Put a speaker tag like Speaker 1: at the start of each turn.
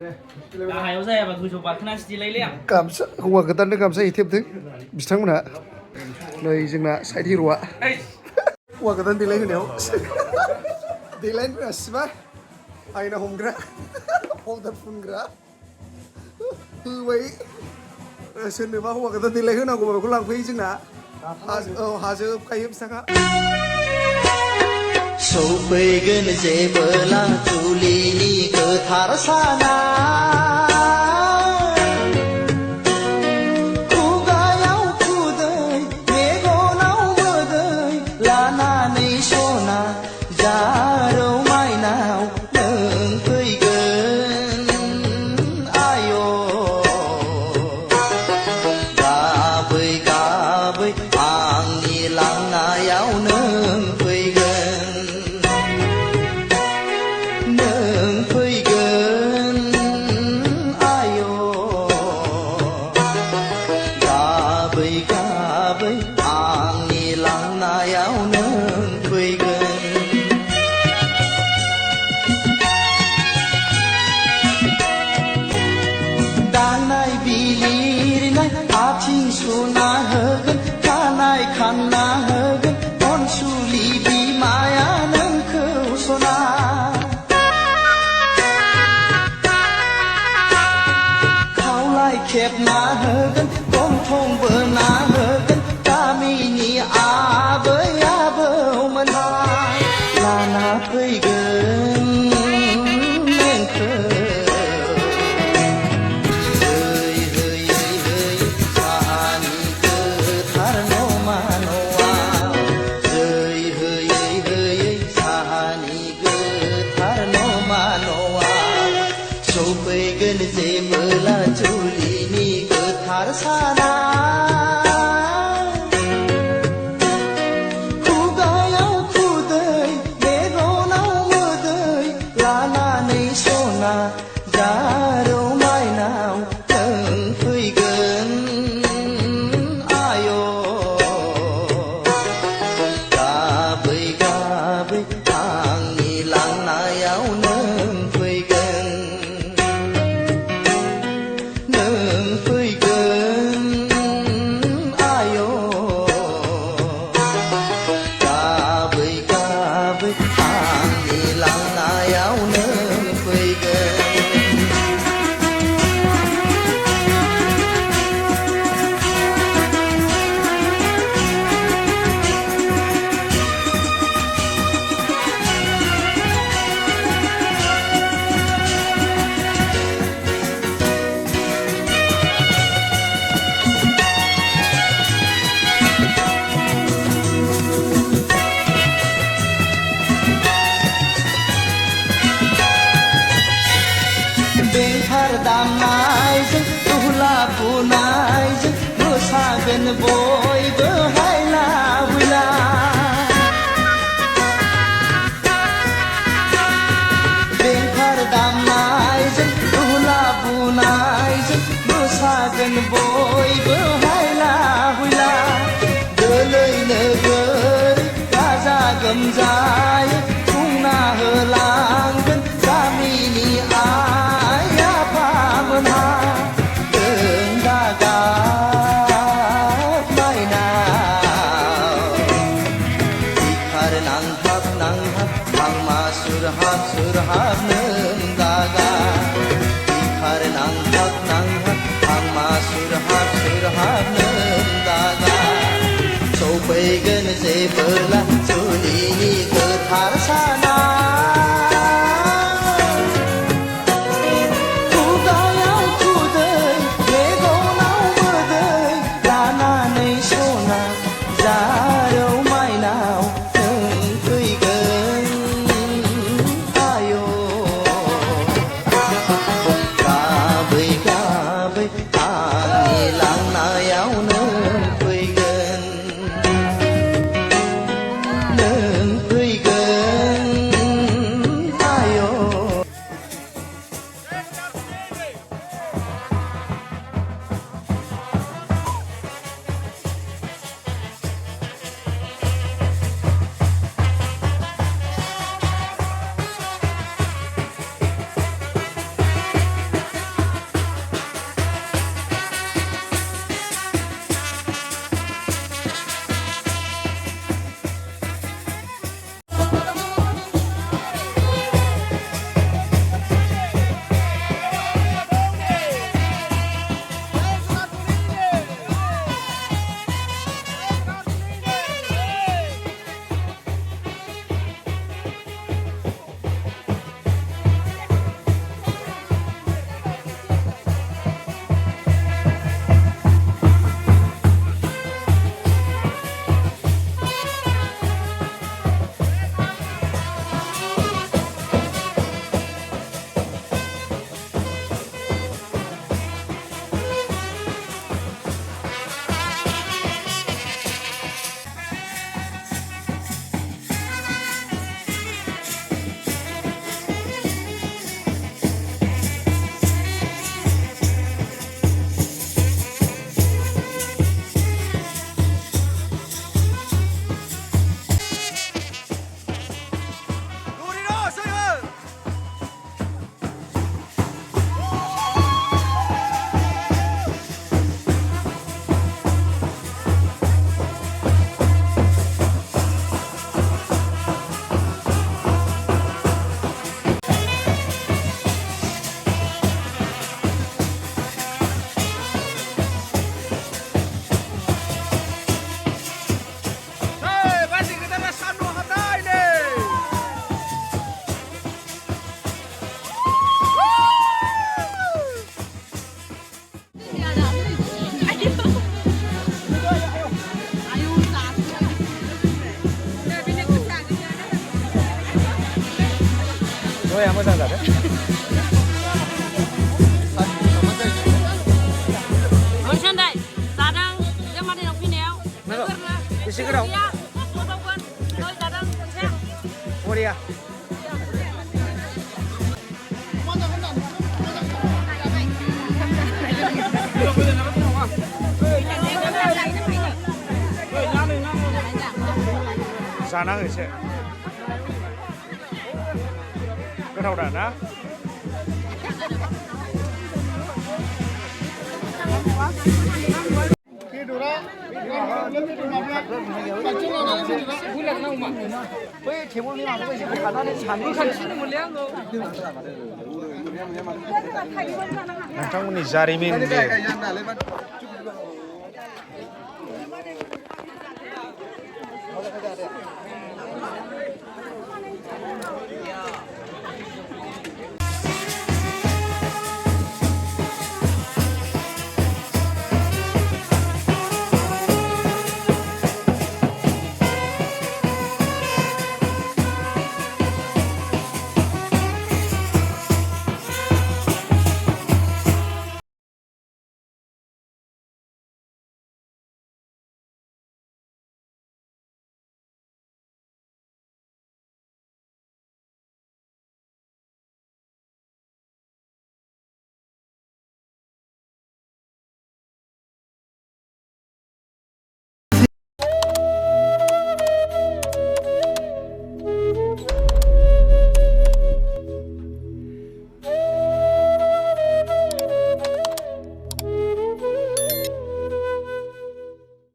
Speaker 1: गाहायाव जायाबा गोजौ बारखोनासैलायलै आं
Speaker 2: गामसा हौवा गोदाननो गामसा हेथेबदों बिथांमोनहा नै जोंना साइड हिर'आ हौवा गोदान देलायहोनायाव देलायनो रोङासिबा आयना हमग्रा पाउडार फुनग्रा होबाय सोरनोबा हौवा गोदान देलायहोनांगौबा बेखौ लांफैयो जोंना हाजोबखायो बिथाङा
Speaker 3: सफैगोन जेबोला जुलिनि गोथार साना खुगायाव खुदै मेगनाव मोदै लानानै सना जारौ माइनाव नों फैगोन आय' गाबै गाबै आंनि लांनायाव नों आंनि लांनायाव नों फैगोन दांनाय बिलिरनाय आथिं सुना होगोन खानाय खानना होगोन अनसुलि बिमाया नोंखौ सना खावलाय खेबना होगोन गन्थं बोना होगोन गामिनि आबै आबौमोनहा लाना फैगोन नोंखौ होयै होयै होयै साहानि गोथार न'मा न'आव होयै होयै होयै साहानि गोथार न'मा न'आव सफैगोन जेबोला जुलिनि गोथार साना जारौ माइनाव नों फैगोन आय' गाबै गाबै आंनि लांनायाव नों फैगोन आय' गाबै गाबै आंनि लांनायाव नों फैगोन बेंफार दामनायजों दुहला बुनायजों मोसागोन बयबो हायला हुइला बेंफार दामनायजों दुहला बुनायजों मोसागोन बयबो हायला हुइला गोलै नोगोर गाजा गोमजायै खुंना होलांगोन गामिनि surhab nung daga ikhar nanghak amma surhab nung daga sopaigan jebala julini gothar sana khugayau khudai megonau modai lananai sona jarau mainau nung faigan गाबै गाबै
Speaker 2: आबहावाया मोजां जादों
Speaker 4: मोनसान्दाय जादों जों मादैनाव फैनायाव
Speaker 2: बेसे गोदाव
Speaker 4: जादों खनसे
Speaker 2: बरिया जाना हो एसे गोथाव दा ना नोंथांमोननि जारिमिन बे